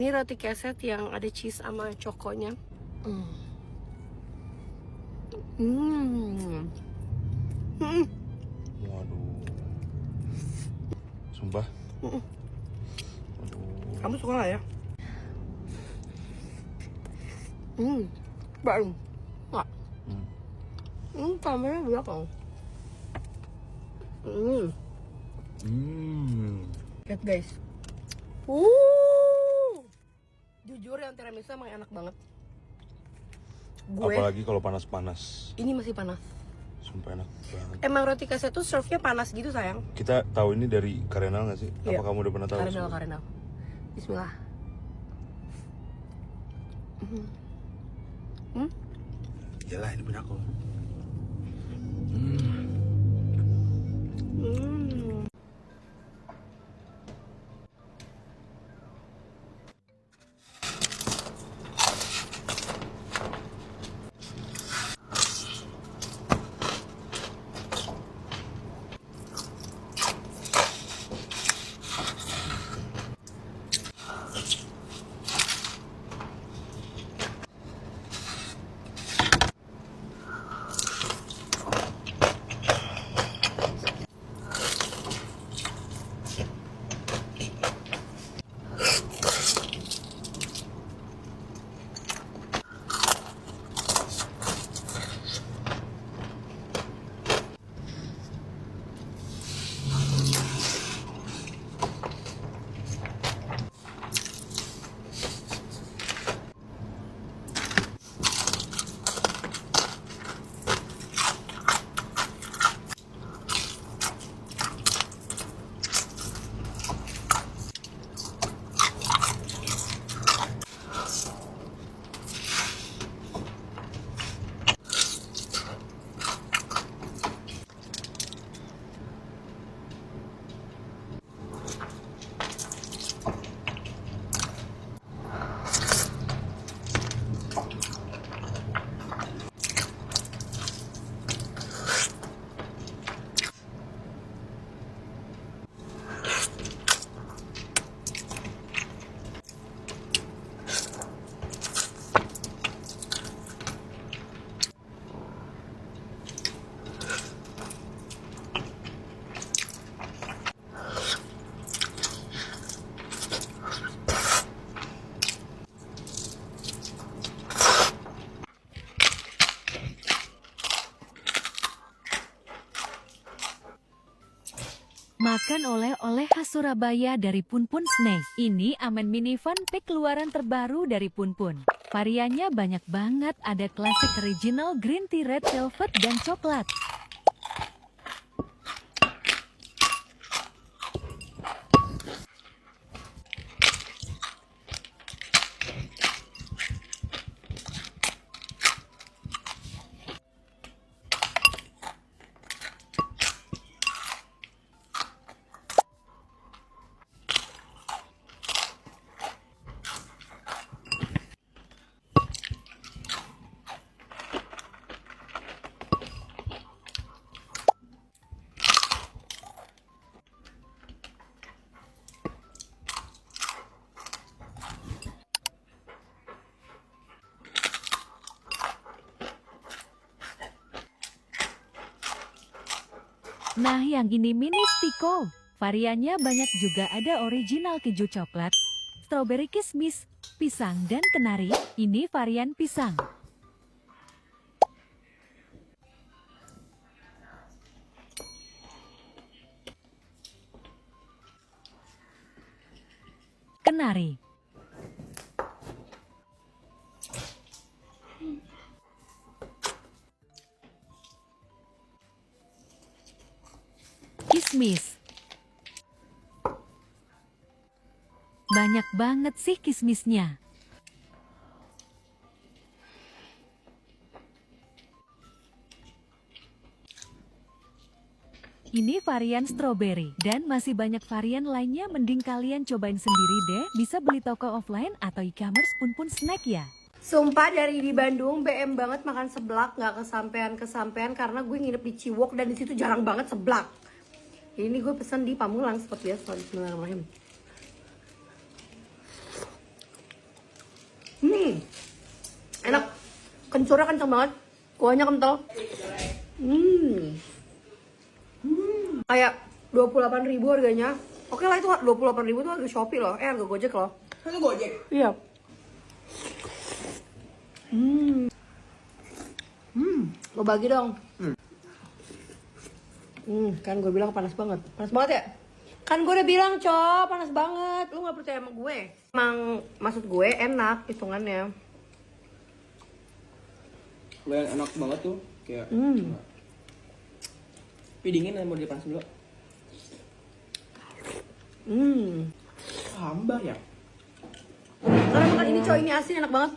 Ini roti keset yang ada cheese sama cokonya. Waduh. Sumpah. Waduh. Kamu suka gak ya? Baru. Nggak. Kameranya belakang. Lihat guys. Jujur yang tiramisu emang enak banget. Apalagi kalau panas-panas. Ini masih panas. Sumpah enak banget. Emang roti keset tuh serve-nya panas gitu sayang. Kita tahu ini dari Karenal nggak sih? Iya. Apa kamu udah pernah tahu? Karenal. Bismillah. Yalah, ini punya aku. Makan oleh-oleh khas Surabaya dari Punpun Snack. Ini Amen Mini Fun Pack keluaran terbaru dari Punpun. Variannya banyak banget, ada klasik original green tea, red velvet, dan coklat. Nah, yang ini mini stiko. Variannya banyak juga, ada original keju coklat, strawberry kismis, pisang, dan kenari. Ini varian pisang. Kenari. Kismis. Banyak banget sih kismisnya. Ini varian strawberry dan masih banyak varian lainnya, mending kalian cobain sendiri deh. Bisa beli toko offline atau e-commerce Punpun Snack ya. Sumpah dari di Bandung BM banget makan seblak, nggak kesampean karena gue nginep di Ciwok dan di situ jarang banget seblak. Ini gue pesan di Pamulang seperti biasa. Bismillahirrahmanirrahim. Tensurnya kenceng banget. Kuahnya kental. Kayak 28.000 harganya. Oke lah, itu 28.000 tuh harga Shopee loh. Harga Gojek loh. Harga Gojek? Iya. Lo bagi dong. Kan gue bilang panas banget. Panas banget ya? Kan gue udah bilang, Cok, panas banget. Lu gak percaya sama gue? Emang maksud gue enak hitungannya. Lumayan enak banget tuh. Kayak tapi dingin mau dipanas dulu. Hamba ya. Karena makan ini, Cok, ini asin enak banget.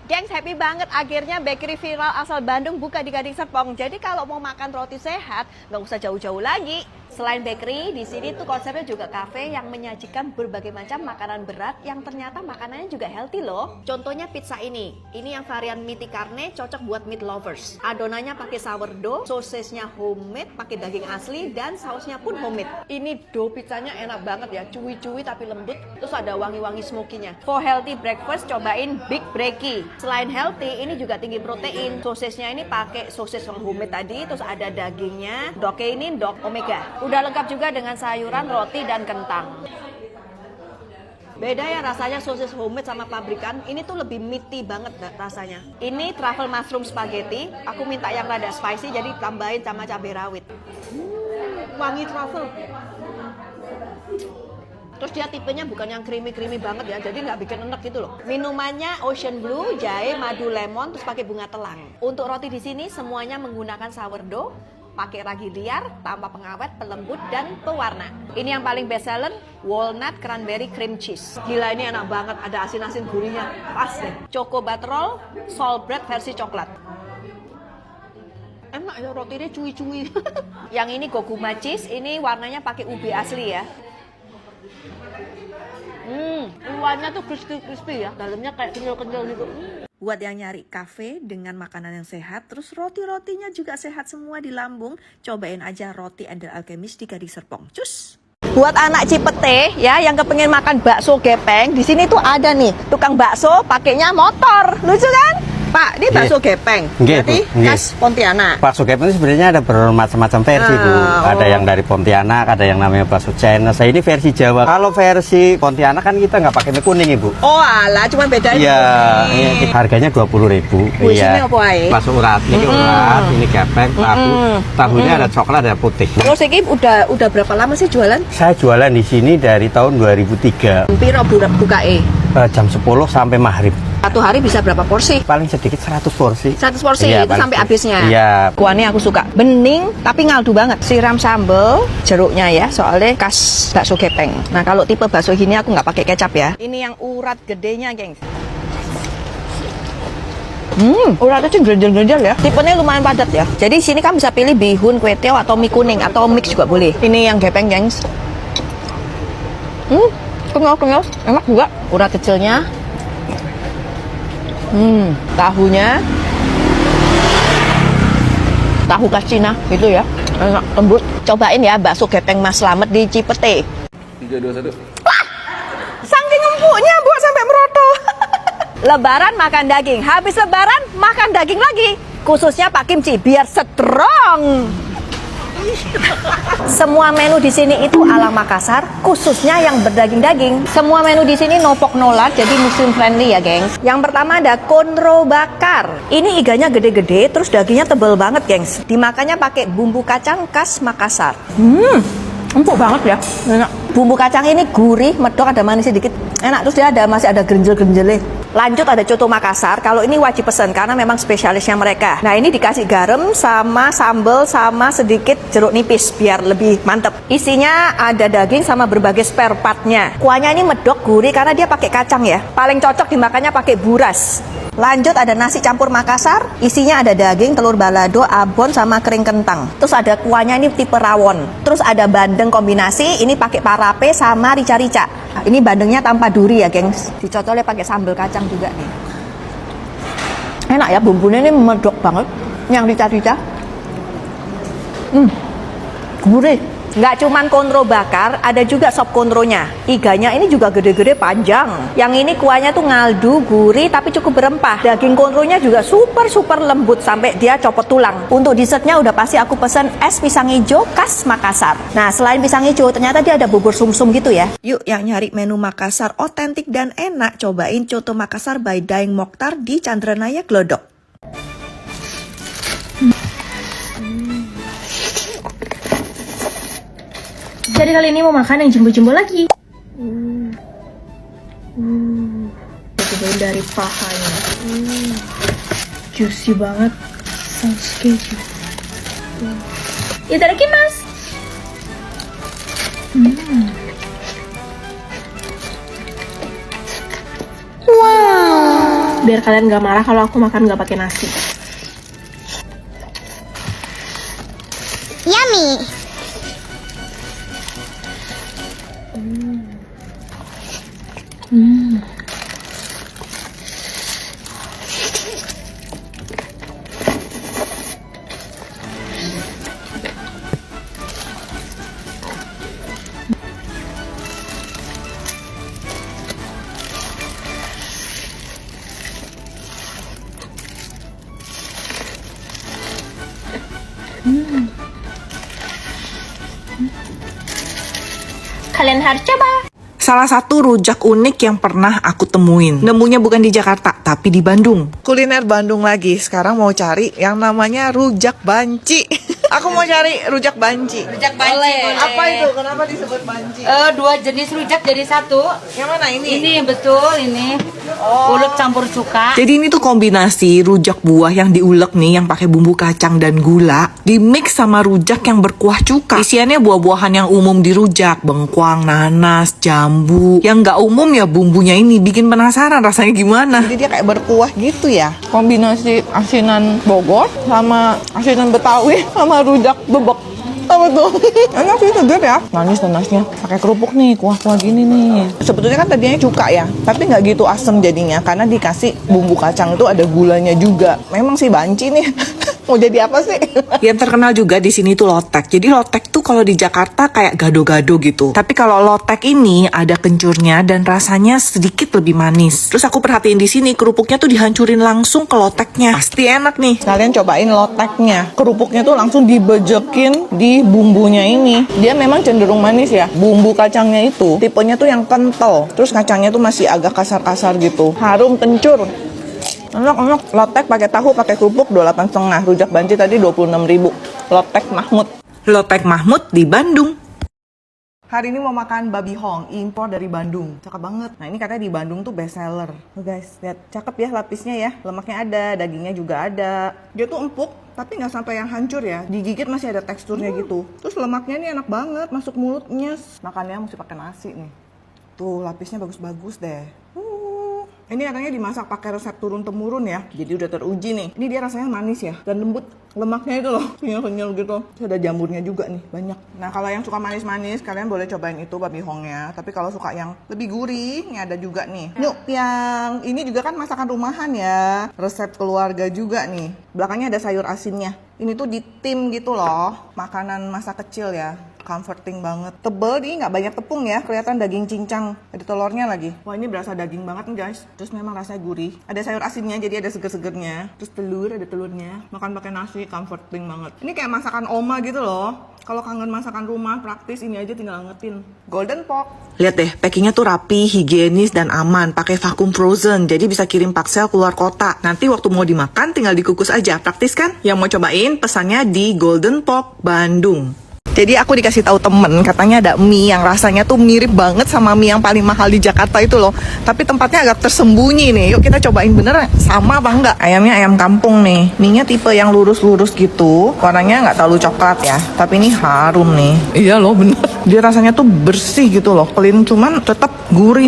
Gengs, happy banget akhirnya bakery viral asal Bandung buka di Gading Serpong. Jadi kalau mau makan roti sehat, nggak usah jauh-jauh lagi. Selain bakery, di sini tuh konsepnya juga cafe yang menyajikan berbagai macam makanan berat yang ternyata makanannya juga healthy loh. Contohnya pizza ini yang varian meaty carne cocok buat meat lovers. Adonannya pakai sourdough, sosisnya homemade, pakai daging asli dan sausnya pun homemade. Ini dough pizzanya enak banget ya, cuy-cuy tapi lembut. Terus ada wangi-wangi smoky-nya. For healthy breakfast, cobain Big Breaky. Selain healthy, ini juga tinggi protein. Sosisnya ini pakai sosis yang homemade tadi, terus ada dagingnya, doke ini dog omega. Udah lengkap juga dengan sayuran, roti, dan kentang. Beda ya rasanya sosis homemade sama pabrikan. Ini tuh lebih meaty banget rasanya. Ini truffle mushroom spaghetti. Aku minta yang rada spicy, jadi tambahin sama cabai rawit. Wangi truffle. Terus dia tipenya bukan yang creamy-creamy banget ya, jadi nggak bikin enek gitu loh. Minumannya ocean blue, jahe, madu lemon, terus pakai bunga telang. Untuk roti di sini semuanya menggunakan sourdough, pakai ragi liar, tanpa pengawet, pelembut, dan pewarna. Ini yang paling best seller, walnut cranberry cream cheese. Gila, ini enak banget, ada asin-asin gurihnya, pas deh. Choco butterroll, salt bread versi coklat. Enak ya, rotinya cuy-cuy. Yang ini gokuma cheese, ini warnanya pakai ubi asli ya. Luarnya tuh crispy-crispy ya, dalamnya kayak kenyal-kenyal gitu. Buat yang nyari kafe dengan makanan yang sehat, terus roti-rotinya juga sehat semua di lambung, cobain aja roti Endel Alchemist di Gading Serpong. Cus! Buat anak Cipete ya yang kepengen makan bakso gepeng, di sini tuh ada nih tukang bakso pakainya motor, lucu kan? Pak, ini bakso gepeng, berarti khas Pontianak. Bakso gepeng itu sebenarnya ada bermacam-macam versi, Bu. Ada yang dari Pontianak, ada yang namanya bakso Chinese. Nah, ini versi Jawa. Kalau versi Pontianak kan kita nggak pakai mie kuning, Ibu. Oh alah, cuma bedanya. Iya, harganya 20.000. Iya. Bakso urat, ini urat, ini gepeng, tahunya ada coklat, ada putih. Terus ini udah berapa lama sih jualan? Saya jualan di sini dari tahun 2003. Piro buka Jam 10 sampai maghrib. Satu hari bisa berapa porsi? Paling sedikit 100 porsi. 100 porsi Iya, itu sampai habisnya. Iya. Kuahnya aku suka. Bening tapi ngaldu banget. Siram sambal jeruknya ya, soalnya khas bakso gepeng. Nah, kalau tipe bakso ini aku nggak pakai kecap ya. Ini yang urat gedenya, gengs. Uratnya tuh genjel-genjel ya. Tipenya lumayan padat ya. Jadi sini kan bisa pilih bihun, kue tiaw atau mie kuning atau mix juga boleh. Ini yang gepeng, gengs. Kenyal, enak juga. Urat kecilnya. Tahunya tahu khas Cina gitu ya, enak lembut. Cobain ya bakso gepeng Mas Slamet di Cipete. 3, 2, 1. Wah, saking empuknya Bu sampai meroto. Lebaran makan daging, habis lebaran makan daging lagi, khususnya Pak Kimchi biar strong. Semua menu di sini itu ala Makassar, khususnya yang berdaging-daging. Semua menu di sini no pork no lard, jadi muslim friendly ya, gengs. Yang pertama ada konro bakar. Ini iganya gede-gede, terus dagingnya tebel banget, gengs. Dimakannya pakai bumbu kacang khas Makassar. Empuk banget ya, enak. Bumbu kacang ini gurih, medok, ada manis sedikit. Enak, terus dia masih ada grenjel-grenjelnya. Lanjut ada coto Makassar. Kalau ini wajib pesen karena memang spesialisnya mereka. Nah, ini dikasih garam sama sambal sama sedikit jeruk nipis biar lebih mantep. Isinya ada daging sama berbagai spare partnya. Kuahnya ini medok, gurih karena dia pakai kacang ya. Paling cocok dimakannya pakai buras. Lanjut ada nasi campur Makassar, isinya ada daging, telur balado, abon, sama kering kentang. Terus ada kuahnya ini tipe rawon. Terus ada bandeng kombinasi, ini pakai parape sama rica-rica. Nah, ini bandengnya tanpa duri ya, gengs. Dicocolnya pakai sambal kacang juga nih. Enak ya, bumbunya ini medok banget. Yang rica-rica. Gurih. Nggak cuman konro bakar, ada juga sop konronya. Iganya ini juga gede-gede panjang. Yang ini kuahnya tuh ngaldu, gurih, tapi cukup berempah. Daging konronya juga super lembut sampai dia copot tulang. Untuk dessertnya udah pasti aku pesen es pisang hijau khas Makassar. Nah, selain pisang hijau, ternyata dia ada bubur sumsum gitu ya. Yuk, yang nyari menu Makassar otentik dan enak, cobain Coto Makassar by Daeng Mokhtar di Chandranaya Glodok. Jadi kali ini mau makan yang jumbo-jumbo lagi. Cobain dari pahanya. Juicy banget. Saus keju. Itadakimasu. Wow. Biar kalian gak marah kalau aku makan gak pakai nasi. Yummy. Kalian harus coba. Salah satu rujak unik yang pernah aku temuin. Nemunya bukan di Jakarta, tapi di Bandung. Kuliner Bandung lagi. Sekarang mau cari yang namanya rujak banci. Aku mau cari rujak banci. Rujak banci boleh. Apa itu? Kenapa disebut banci? Dua jenis rujak jadi satu. Yang mana ini? Ini betul ini. Ulek campur cuka. Jadi ini tuh kombinasi rujak buah yang diulek nih, yang pakai bumbu kacang dan gula, di mix sama rujak yang berkuah cuka. Isiannya buah-buahan yang umum di rujak, bengkuang, nanas, jambu. Yang nggak umum ya bumbunya ini, bikin penasaran rasanya gimana. Jadi dia kayak berkuah gitu ya. Kombinasi asinan Bogor sama asinan Betawi sama rujak bebek. Apa tuh? Enak sih, segar ya. Manis nanasnya. Pakai kerupuk nih, kuah-kuah gini nih. Sebetulnya kan tadinya cuka ya, tapi nggak gitu asem jadinya karena dikasih bumbu kacang itu ada gulanya juga. Memang sih banci nih. Mau jadi apa sih? Yang terkenal juga di sini tuh lotek. Jadi lotek tuh kalau di Jakarta kayak gado-gado gitu. Tapi kalau lotek ini ada kencurnya dan rasanya sedikit lebih manis. Terus aku perhatiin di sini kerupuknya tuh dihancurin langsung ke loteknya. Pasti enak nih. Kalian cobain loteknya. Kerupuknya tuh langsung dibejekin di bumbunya ini. Dia memang cenderung manis ya. Bumbu kacangnya itu tipenya tuh yang kental. Terus kacangnya tuh masih agak kasar-kasar gitu. Harum kencur. Enak. Lotek pakai tahu, pakai kerupuk 28,5. Rujak banci tadi 26.000. Lotek Mahmud. Lotek Mahmud di Bandung. Hari ini mau makan babi hong, impor dari Bandung. Cakep banget. Nah ini katanya di Bandung tuh best seller. Tuh guys, lihat cakep ya lapisnya ya. Lemaknya ada, dagingnya juga ada. Dia tuh empuk, tapi nggak sampai yang hancur ya. Digigit masih ada teksturnya gitu. Terus lemaknya ini enak banget, masuk mulutnya. Makannya mesti pakai nasi nih. Tuh lapisnya bagus-bagus deh. Ini katanya dimasak pakai resep turun-temurun ya. Jadi udah teruji nih. Ini dia rasanya manis ya. Dan lembut. Lemaknya itu loh. Kenyal-kenyal gitu. Terus ada jamurnya juga nih. Banyak. Nah kalau yang suka manis-manis, kalian boleh cobain itu babi hongnya. Tapi kalau suka yang lebih gurih, ini ada juga nih. Yuk, yang ini juga kan masakan rumahan ya. Resep keluarga juga nih. Belakangnya ada sayur asinnya. Ini tuh di tim gitu loh. Makanan masa kecil ya. Comforting banget. Tebel nih, nggak banyak tepung ya. Kelihatan daging cincang. Ada telurnya lagi. Wah ini berasa daging banget nih guys. Terus memang rasanya gurih. Ada sayur asinnya jadi ada seger-segernya. Terus telur, ada telurnya. Makan pakai nasi, comforting banget. Ini kayak masakan oma gitu loh. Kalau kangen masakan rumah, praktis ini aja tinggal angetin. Golden Pork. Lihat deh, packingnya tuh rapi, higienis, dan aman. Pakai vacuum frozen, jadi bisa kirim paksel keluar kota. Nanti waktu mau dimakan tinggal dikukus aja. Praktis kan? Yang mau cobain, pesannya di Golden Pork Bandung. Jadi aku dikasih tahu temen, katanya ada mie yang rasanya tuh mirip banget sama mie yang paling mahal di Jakarta itu loh. Tapi tempatnya agak tersembunyi nih. Yuk kita cobain bener sama apa enggak. Ayamnya ayam kampung nih. Mie-nya tipe yang lurus-lurus gitu. Warnanya nggak terlalu coklat ya. Tapi ini harum nih. Iya loh bener. Dia rasanya tuh bersih gitu loh. Clean cuman tetap gurih.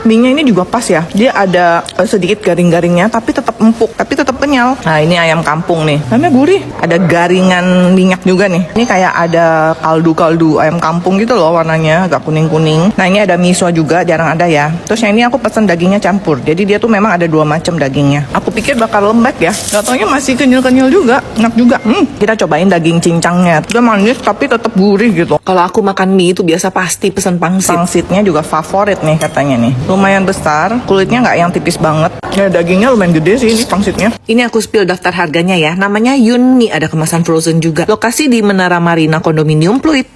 Mie-nya ini juga pas ya. Dia ada sedikit garing-garingnya tapi tetap empuk. Tapi tetap kenyal. Nah ini ayam kampung nih. Ayamnya gurih. Ada garingan minyak juga nih. Ini kayak ada kayak kaldu-kaldu ayam kampung gitu loh warnanya, agak kuning-kuning. Nah ini ada miso juga, jarang ada ya. Terus yang ini aku pesen dagingnya campur. Jadi dia tuh memang ada 2 macam dagingnya. Aku pikir bakal lembek ya, gak taunya masih kenyal-kenyal juga, enak juga. Kita cobain daging cincangnya. Udah manis tapi tetap gurih gitu. Kalau aku makan mie itu biasa pasti pesen pangsit. Pangsitnya juga favorit nih katanya nih. Lumayan besar, kulitnya nggak yang tipis banget. Ya dagingnya lumayan gede sih ini pangsitnya. Ini aku spill daftar harganya ya. Namanya Yunmi, ada kemasan frozen juga. Lokasi di Menara Marina Kondominium Pluit.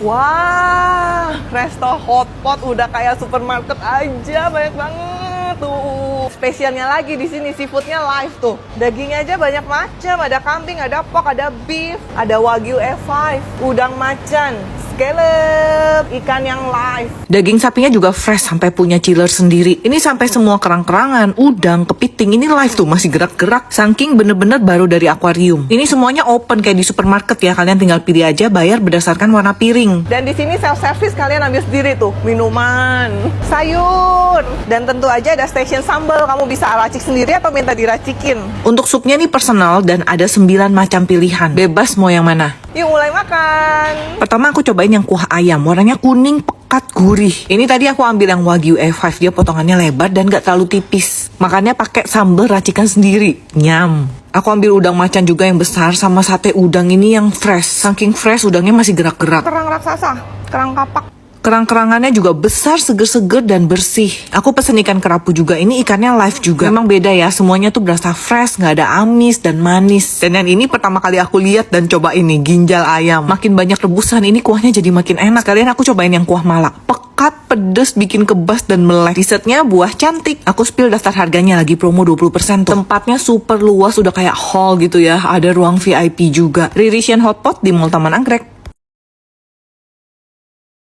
Wah, resto hotpot udah kayak supermarket aja, banyak banget tuh. Spesialnya lagi di sini seafoodnya live tuh. Dagingnya aja banyak macam, ada kambing, ada pork, ada beef, ada wagyu F5, udang macan, scallop, ikan yang live. Daging sapinya juga fresh sampai punya chiller sendiri. Ini sampai semua kerang-kerangan, udang, kepiting ini live tuh, masih gerak-gerak. Saking bener-bener baru dari akuarium. Ini semuanya open kayak di supermarket ya. Kalian tinggal pilih aja, bayar berdasarkan warna piring. Dan di sini self service, kalian ambil sendiri tuh minuman, sayur, dan tentu aja ada station sambal. Kamu bisa racik sendiri atau minta diracikin. Untuk supnya nih personal dan ada 9 macam pilihan. Bebas mau yang mana. Yuk mulai makan. Pertama aku cobain yang kuah ayam, warnanya kuning pekat gurih. Ini tadi aku ambil yang wagyu F5, dia potongannya lebar dan gak terlalu tipis. Makannya pakai sambal racikan sendiri. Nyam. Aku ambil udang macan juga yang besar sama sate udang ini yang fresh. Saking fresh udangnya masih gerak-gerak. Kerang raksasa, kerang kapak. Kerang-kerangannya juga besar, seger-seger, dan bersih. Aku pesen ikan kerapu juga. Ini ikannya live juga. Memang beda ya, semuanya tuh berasa fresh, nggak ada amis dan manis. Dan yang ini pertama kali aku lihat dan coba ini, ginjal ayam. Makin banyak rebusan, ini kuahnya jadi makin enak. Sekalian aku cobain yang kuah malak. Pekat, pedes, bikin kebas dan melek. Dessertnya buah cantik. Aku spill daftar harganya, lagi promo 20% tuh. Tempatnya super luas, udah kayak hall gitu ya. Ada ruang VIP juga. Ririsian Hotpot di Mall Taman Anggrek.